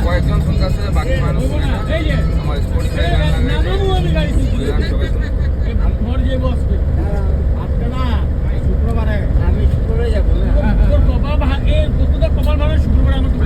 কয়েকজন শুনতেছে, বাকি মানুষ শুনে না। আমার স্পটিফাই গান লাগাইছে, গান সবাই শুনে। শুক্রবারে আমি শুক্রবারে যাবো না। কপাল ভালো শুক্রবার আমাকে